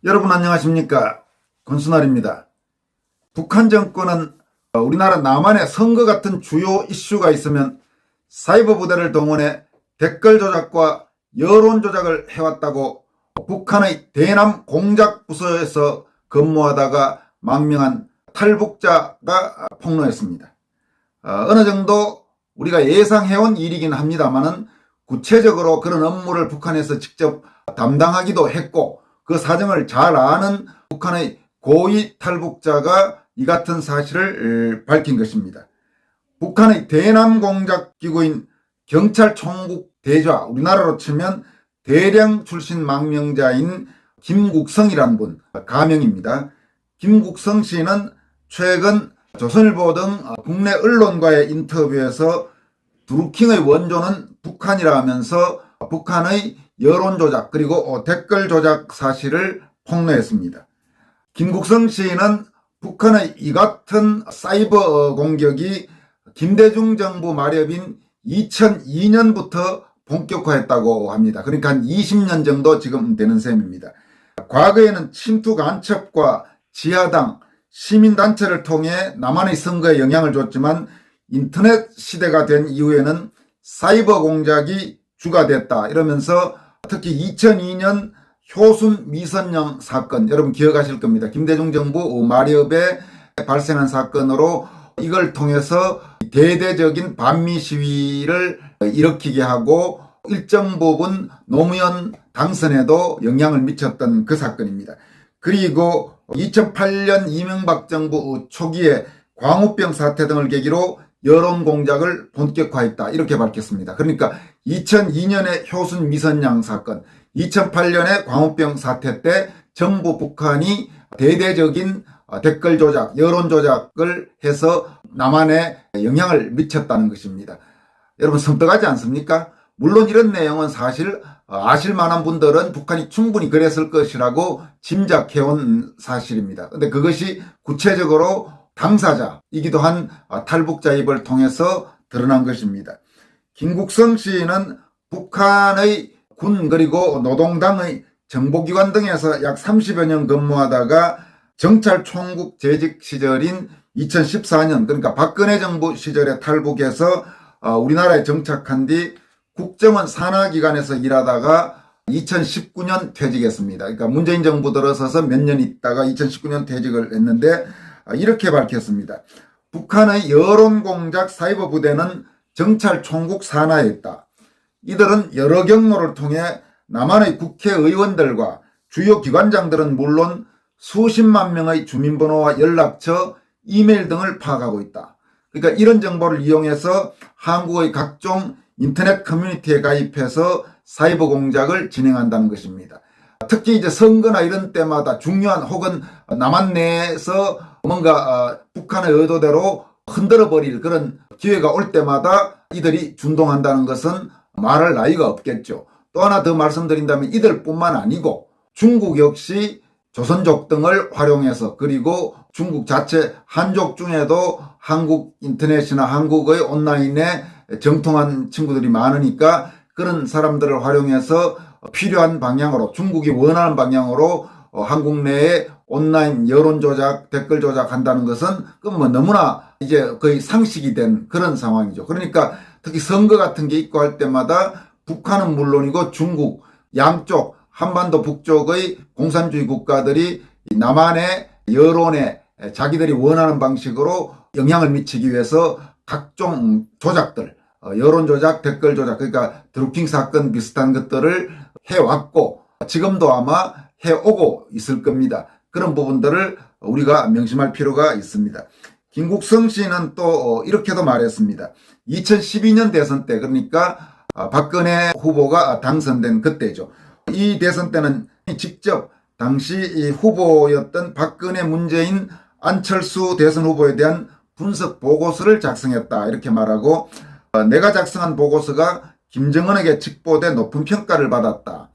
여러분 안녕하십니까? 권순알입니다. 북한 정권은 우리나라 남한의 선거 같은 주요 이슈가 있으면 사이버 부대를 동원해 댓글 조작과 여론 조작을 해왔다고 북한의 대남 공작 부서에서 근무하다가 망명한 탈북자가 폭로했습니다. 어느 정도 우리가 예상해온 일이긴 합니다만은 구체적으로 그런 업무를 북한에서 직접 담당하기도 했고 그 사정을 잘 아는 북한의 고위 탈북자가 이 같은 사실을 밝힌 것입니다. 북한의 대남 공작 기구인 경찰총국 대좌, 우리나라로 치면 대령 출신 망명자인 김국성이라는 분, 가명입니다. 김국성 씨는 최근 조선일보 등 국내 언론과의 인터뷰에서 드루킹의 원조는 북한이라 하면서 북한의 여론 조작 그리고 댓글 조작 사실을 폭로했습니다. 김국성 씨는 북한의 이 같은 사이버 공격이 김대중 정부 마렵인 2002년부터 본격화했다고 합니다. 그러니까 한 20년 정도 지금 되는 셈입니다. 과거에는 침투 간첩과 지하당, 시민단체를 통해 남한의 선거에 영향을 줬지만 인터넷 시대가 된 이후에는 사이버 공작이 주가 됐다 이러면서 특히 2002년 효순 미선영 사건 여러분 기억하실 겁니다. 김대중 정부 마렵에 발생한 사건으로 이걸 통해서 대대적인 반미 시위를 일으키게 하고 일정 부분 노무현 당선에도 영향을 미쳤던 그 사건입니다. 그리고 2008년 이명박 정부 초기에 광우병 사태 등을 계기로 여론 공작을 본격화했다 이렇게 밝혔습니다. 그러니까 2002년에 효순 미선양 사건, 2008년에 광우병 사태 때 정부 북한이 대대적인 댓글 조작, 여론 조작을 해서 남한에 영향을 미쳤다는 것입니다. 여러분 섬뜩하지 않습니까? 물론 이런 내용은 사실 아실 만한 분들은 북한이 충분히 그랬을 것이라고 짐작해온 사실입니다. 그런데 그것이 구체적으로 당사자이기도 한 탈북자 입을 통해서 드러난 것입니다. 김국성 씨는 북한의 군 그리고 노동당의 정보기관 등에서 약 30여 년 근무하다가 정찰총국 재직 시절인 2014년 그러니까 박근혜 정부 시절에 탈북해서 우리나라에 정착한 뒤 국정원 산하기관에서 일하다가 2019년 퇴직했습니다. 그러니까 문재인 정부 들어서서 몇 년 있다가 2019년 퇴직을 했는데 이렇게 밝혔습니다. 북한의 여론공작 사이버 부대는 정찰총국 산하에 있다. 이들은 여러 경로를 통해 남한의 국회의원들과 주요 기관장들은 물론 수십만 명의 주민번호와 연락처, 이메일 등을 파악하고 있다. 그러니까 이런 정보를 이용해서 한국의 각종 인터넷 커뮤니티에 가입해서 사이버 공작을 진행한다는 것입니다. 특히 이제 선거나 이런 때마다 중요한 혹은 남한 내에서 뭔가 북한의 의도대로 흔들어 버릴 그런 기회가 올 때마다 이들이 준동한다는 것은 말할 나위가 없겠죠. 또 하나 더 말씀드린다면 이들뿐만 아니고 중국 역시 조선족 등을 활용해서 그리고 중국 자체 한족 중에도 한국 인터넷이나 한국의 온라인에 정통한 친구들이 많으니까 그런 사람들을 활용해서 필요한 방향으로 중국이 원하는 방향으로 한국 내에 온라인 여론 조작, 댓글 조작한다는 것은 뭐 너무나 이제 거의 상식이 된 그런 상황이죠. 그러니까 특히 선거 같은 게 있고 할 때마다 북한은 물론이고 중국 양쪽 한반도 북쪽의 공산주의 국가들이 남한의 여론에 자기들이 원하는 방식으로 영향을 미치기 위해서 각종 조작들, 여론 조작, 댓글 조작, 그러니까 드루킹 사건 비슷한 것들을 해왔고 지금도 아마 해오고 있을 겁니다. 그런 부분들을 우리가 명심할 필요가 있습니다. 김국성 씨는 또 이렇게도 말했습니다. 2012년 대선 때 그러니까 박근혜 후보가 당선된 그때죠. 이 대선 때는 직접 당시 후보였던 박근혜, 문재인, 안철수 대선 후보에 대한 분석 보고서를 작성했다 이렇게 말하고 내가 작성한 보고서가 김정은에게 직보돼 높은 평가를 받았다.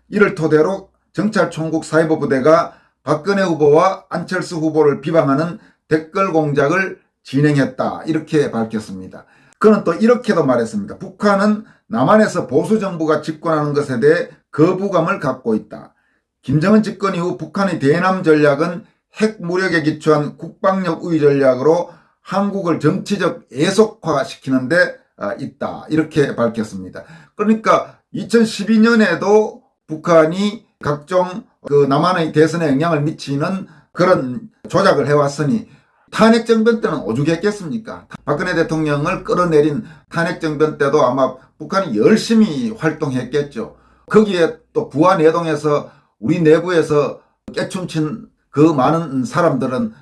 이를 토대로 정찰총국 사이버 부대가 박근혜 후보와 안철수 후보를 비방하는 댓글 공작을 진행했다 이렇게 밝혔습니다. 그는 또 이렇게도 말했습니다. 북한은 남한에서 보수 정부가 집권하는 것에 대해 거부감을 갖고 있다. 김정은 집권 이후 북한의 대남 전략은 핵 무력에 기초한 국방력 우위 전략으로 한국을 정치적 애속화시키는데 있다. 이렇게 밝혔습니다. 그러니까 2012년에도 북한이 각종 남한의 대선에 영향을 미치는 그런 조작을 해왔으니 탄핵정변 때는 오죽했겠습니까? 박근혜 대통령을 끌어내린 탄핵정변 때도 아마 북한이 열심히 활동했겠죠. 거기에 또 부안해동에서 우리 내부에서 깨춤친 그 많은 사람들은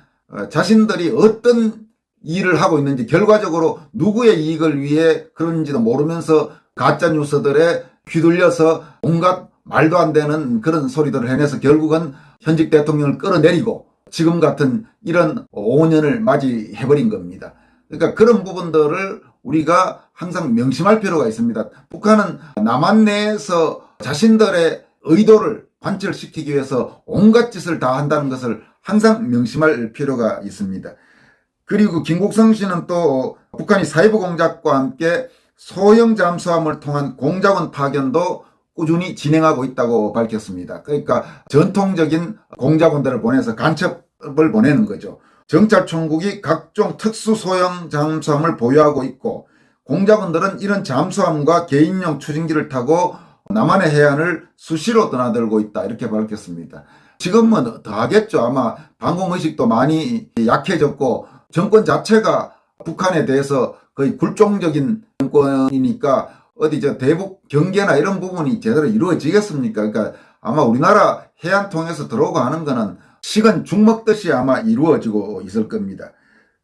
자신들이 어떤 일을 하고 있는지, 결과적으로 누구의 이익을 위해 그런지도 모르면서 가짜뉴스들에 휘둘려서 온갖 말도 안 되는 그런 소리들을 해내서 결국은 현직 대통령을 끌어내리고 지금 같은 이런 5년을 맞이해버린 겁니다. 그러니까 그런 부분들을 우리가 항상 명심할 필요가 있습니다. 북한은 남한 내에서 자신들의 의도를 관철시키기 위해서 온갖 짓을 다 한다는 것을 항상 명심할 필요가 있습니다. 그리고 김국성 씨는 또 북한이 사이버 공작과 함께 소형 잠수함을 통한 공작원 파견도 꾸준히 진행하고 있다고 밝혔습니다. 그러니까 전통적인 공작원들을 보내서 간첩을 보내는 거죠. 정찰총국이 각종 특수 소형 잠수함을 보유하고 있고 공작원들은 이런 잠수함과 개인용 추진기를 타고 남한의 해안을 수시로 드나들고 있다. 이렇게 밝혔습니다. 지금은 더 하겠죠. 아마 방공의식도 많이 약해졌고 정권 자체가 북한에 대해서 거의 굴종적인 정권이니까 어디 대북 경계나 이런 부분이 제대로 이루어지겠습니까? 그러니까 아마 우리나라 해안 통해서 들어오고 하는 거는 식은 죽 먹듯이 아마 이루어지고 있을 겁니다.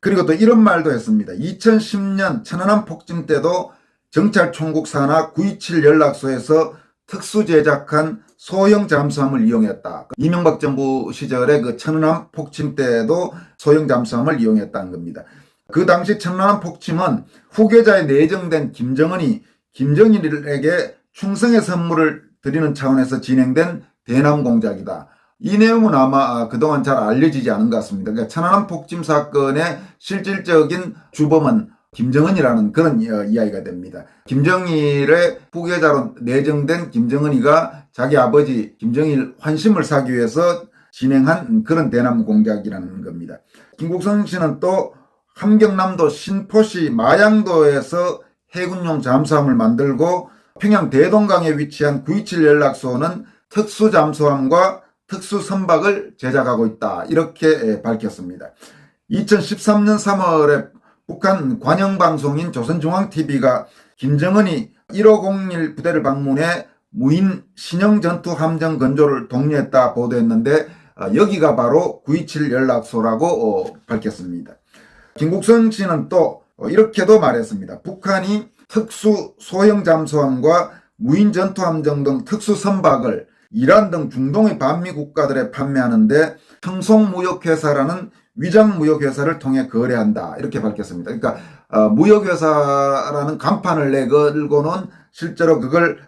그리고 또 이런 말도 했습니다. 2010년 천안함 폭침 때도 정찰총국 산하 927 연락소에서 특수 제작한 소형 잠수함을 이용했다. 이명박 정부 시절에 그 천안함 폭침 때도 소형 잠수함을 이용했다는 겁니다. 그 당시 천안함 폭침은 후계자에 내정된 김정은이 김정일에게 충성의 선물을 드리는 차원에서 진행된 대남 공작이다. 이 내용은 아마 그동안 잘 알려지지 않은 것 같습니다. 그러니까 천안함 폭침 사건의 실질적인 주범은 김정은이라는 그런 이야기가 됩니다. 김정일의 후계자로 내정된 김정은이가 자기 아버지 김정일 환심을 사기 위해서 진행한 그런 대남 공작이라는 겁니다. 김국성 씨는 또 함경남도 신포시 마양도에서 해군용 잠수함을 만들고 평양 대동강에 위치한 927 연락소는 특수 잠수함과 특수 선박을 제작하고 있다. 이렇게 밝혔습니다. 2013년 3월에 북한 관영방송인 조선중앙TV가 김정은이 1501 부대를 방문해 무인 신형 전투 함정 건조를 독려했다 보도했는데 여기가 바로 927 연락소라고 밝혔습니다. 김국성 씨는 또 이렇게도 말했습니다. 북한이 특수 소형 잠수함과 무인 전투함정 등 특수 선박을 이란 등 중동의 반미 국가들에 판매하는데 청송무역회사라는 위장무역회사를 통해 거래한다. 이렇게 밝혔습니다. 그러니까 무역회사라는 간판을 내걸고는 실제로 그걸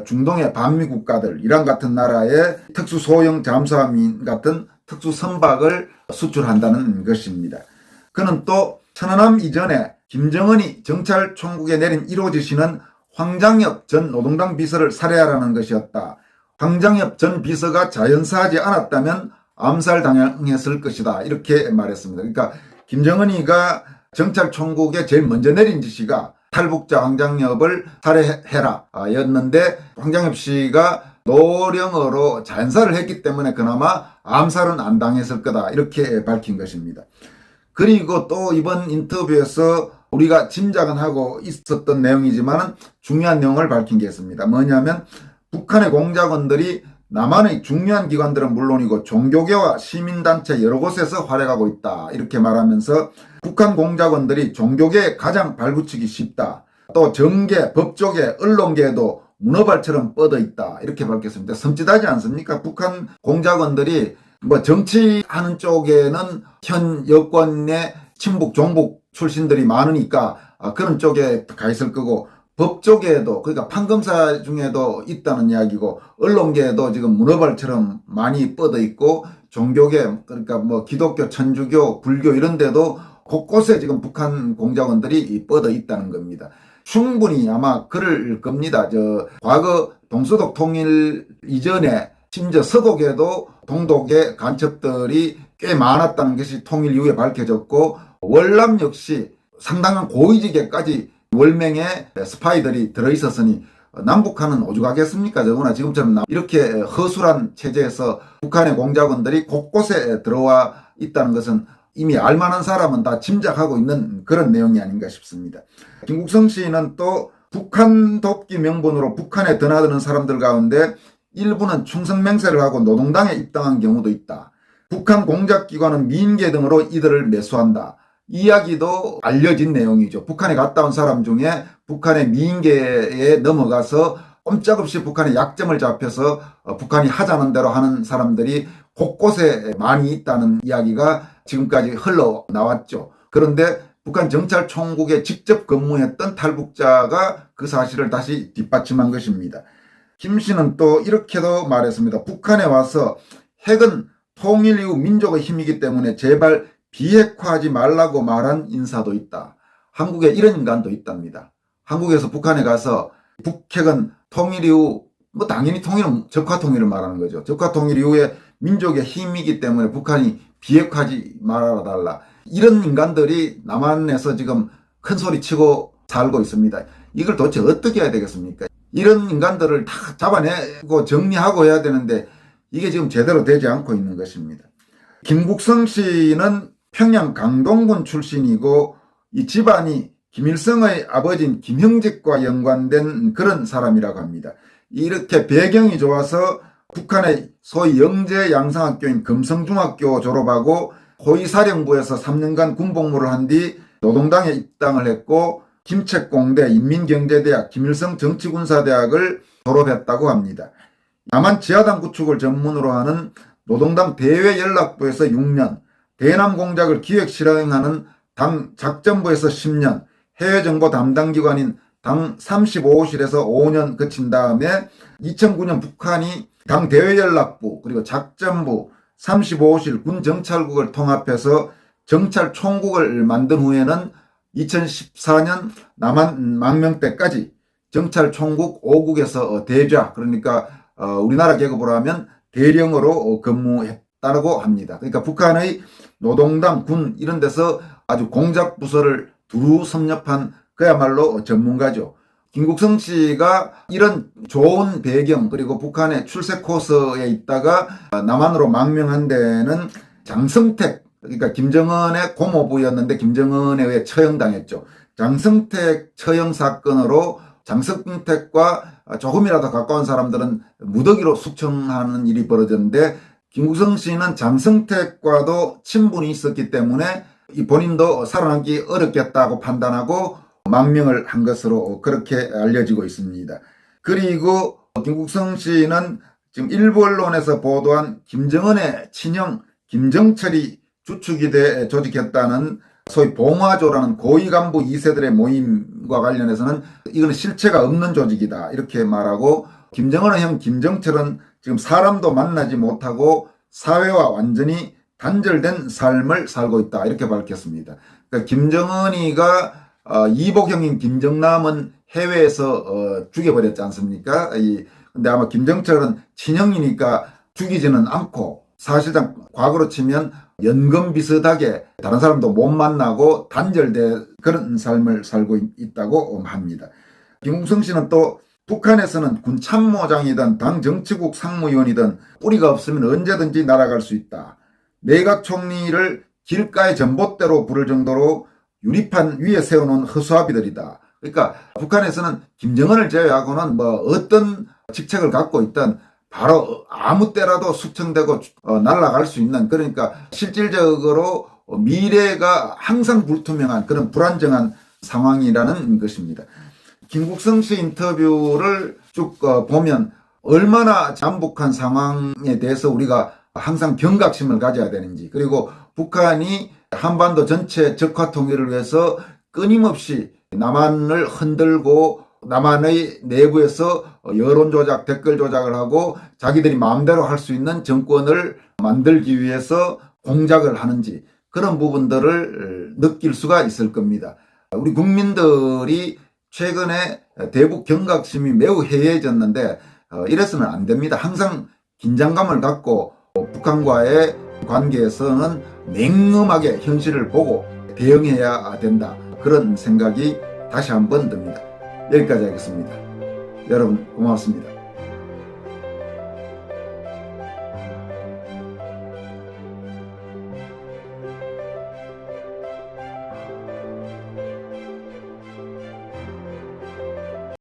중동의 반미 국가들, 이란 같은 나라의 특수 소형 잠수함 같은 특수 선박을 수출한다는 것입니다. 그는 또 천안함 이전에 김정은이 정찰총국에 내린 1호 지시는 황장엽 전 노동당 비서를 살해하라는 것이었다. 황장엽 전 비서가 자연사하지 않았다면 암살당했을 것이다. 이렇게 말했습니다. 그러니까 김정은이가 정찰총국에 제일 먼저 내린 지시가 탈북자 황장엽을 살해해라 였는데 황장엽 씨가 노령으로 자연사를 했기 때문에 그나마 암살은 안 당했을 거다. 이렇게 밝힌 것입니다. 그리고 또 이번 인터뷰에서 우리가 짐작은 하고 있었던 내용이지만 중요한 내용을 밝힌 게 있습니다. 뭐냐면 북한의 공작원들이 남한의 중요한 기관들은 물론이고 종교계와 시민단체 여러 곳에서 활약하고 있다. 이렇게 말하면서 북한 공작원들이 종교계에 가장 발붙이기 쉽다. 또 정계, 법조계, 언론계에도 문어발처럼 뻗어 있다. 이렇게 밝혔습니다. 섬찟하지 않습니까? 북한 공작원들이 정치하는 쪽에는 현 여권의 친북, 종북 출신들이 많으니까 그런 쪽에 가 있을 거고 법조계에도 그러니까 판검사 중에도 있다는 이야기고 언론계에도 지금 문어발처럼 많이 뻗어 있고 종교계 그러니까 기독교, 천주교, 불교 이런 데도 곳곳에 지금 북한 공작원들이 뻗어 있다는 겁니다. 충분히 아마 그럴 겁니다. 과거 동서독 통일 이전에 심지어 서독에도 동독의 간첩들이 꽤 많았다는 것이 통일 이후에 밝혀졌고, 월남 역시 상당한 고위직에까지 월명의 스파이들이 들어있었으니 남북한은 오죽하겠습니까? 더구나 지금처럼 이렇게 허술한 체제에서 북한의 공작원들이 곳곳에 들어와 있다는 것은 이미 알만한 사람은 다 짐작하고 있는 그런 내용이 아닌가 싶습니다. 김국성 씨는 또 북한 돕기 명분으로 북한에 드나드는 사람들 가운데 일부는 충성맹세를 하고 노동당에 입당한 경우도 있다. 북한 공작기관은 민계 등으로 이들을 매수한다. 이야기도 알려진 내용이죠. 북한에 갔다 온 사람 중에 북한의 민계에 넘어가서 꼼짝없이 북한의 약점을 잡혀서 북한이 하자는 대로 하는 사람들이 곳곳에 많이 있다는 이야기가 지금까지 흘러나왔죠. 그런데 북한 정찰총국에 직접 근무했던 탈북자가 그 사실을 다시 뒷받침한 것입니다. 김 씨는 또 이렇게도 말했습니다. 북한에 와서 핵은 통일 이후 민족의 힘이기 때문에 제발 비핵화하지 말라고 말한 인사도 있다. 한국에 이런 인간도 있답니다. 한국에서 북한에 가서 북핵은 통일 이후 당연히 통일은 적화 통일을 말하는 거죠. 적화 통일 이후에 민족의 힘이기 때문에 북한이 비핵화하지 말아달라. 이런 인간들이 남한에서 지금 큰 소리 치고 살고 있습니다. 이걸 도대체 어떻게 해야 되겠습니까? 이런 인간들을 다 잡아내고 정리하고 해야 되는데 이게 지금 제대로 되지 않고 있는 것입니다. 김국성 씨는 평양 강동군 출신이고 이 집안이 김일성의 아버지인 김형직과 연관된 그런 사람이라고 합니다. 이렇게 배경이 좋아서 북한의 소위 영재 양성학교인 금성중학교 졸업하고 호위사령부에서 3년간 군복무를 한 뒤 노동당에 입당을 했고 김책공대, 인민경제대학, 김일성 정치군사대학을 졸업했다고 합니다. 남한 지하당 구축을 전문으로 하는 노동당 대외연락부에서 6년, 대남 공작을 기획 실행하는 당 작전부에서 10년, 해외정보 담당기관인 당 35호실에서 5년 거친 다음에 2009년 북한이 당 대외연락부 그리고 작전부 35호실 군정찰국을 통합해서 정찰총국을 만든 후에는 2014년 남한 망명 때까지 정찰총국 5국에서 대좌 그러니까 우리나라 계급으로 하면 대령으로 근무했다고 합니다. 그러니까 북한의 노동당, 군 이런 데서 아주 공작부서를 두루 섭렵한 그야말로 전문가죠. 김국성 씨가 이런 좋은 배경 그리고 북한의 출세 코스에 있다가 남한으로 망명한 데는 장성택 그러니까 김정은의 고모부였는데 김정은에 의해 처형당했죠. 장성택 처형 사건으로 장성택과 조금이라도 가까운 사람들은 무더기로 숙청하는 일이 벌어졌는데 김국성 씨는 장성택과도 친분이 있었기 때문에 본인도 살아남기 어렵겠다고 판단하고 망명을 한 것으로 그렇게 알려지고 있습니다. 그리고 김국성 씨는 지금 일부 언론에서 보도한 김정은의 친형 김정철이 주축이 돼 조직했다는 소위 봉화조라는 고위 간부 2세들의 모임과 관련해서는 이거는 실체가 없는 조직이다 이렇게 말하고 김정은의 형 김정철은 지금 사람도 만나지 못하고 사회와 완전히 단절된 삶을 살고 있다 이렇게 밝혔습니다. 그러니까 김정은이가 이복형인 김정남은 해외에서 죽여버렸지 않습니까? 근데 아마 김정철은 친형이니까 죽이지는 않고 사실상 과거로 치면 연금 비슷하게 다른 사람도 못 만나고 단절된 그런 삶을 살고 있다고 합니다. 김국성 씨는 또 북한에서는 군 참모장이든 당 정치국 상무위원이든 뿌리가 없으면 언제든지 날아갈 수 있다. 내각 총리를 길가의 전봇대로 부를 정도로 유리판 위에 세워놓은 허수아비들이다. 그러니까 북한에서는 김정은을 제외하고는 어떤 직책을 갖고 있든 바로 아무 때라도 숙청되고 날아갈 수 있는 그러니까 실질적으로 미래가 항상 불투명한 그런 불안정한 상황이라는 것입니다. 김국성 씨 인터뷰를 쭉 보면 얼마나 잠복한 상황에 대해서 우리가 항상 경각심을 가져야 되는지 그리고 북한이 한반도 전체 적화 통일을 위해서 끊임없이 남한을 흔들고 남한의 내부에서 여론 조작, 댓글 조작을 하고 자기들이 마음대로 할 수 있는 정권을 만들기 위해서 공작을 하는지 그런 부분들을 느낄 수가 있을 겁니다. 우리 국민들이 최근에 대북 경각심이 매우 해이해졌는데 이래서는 안 됩니다. 항상 긴장감을 갖고 북한과의 관계에서는 냉엄하게 현실을 보고 대응해야 된다. 그런 생각이 다시 한번 듭니다. 여기까지 하겠습니다. 여러분 고맙습니다.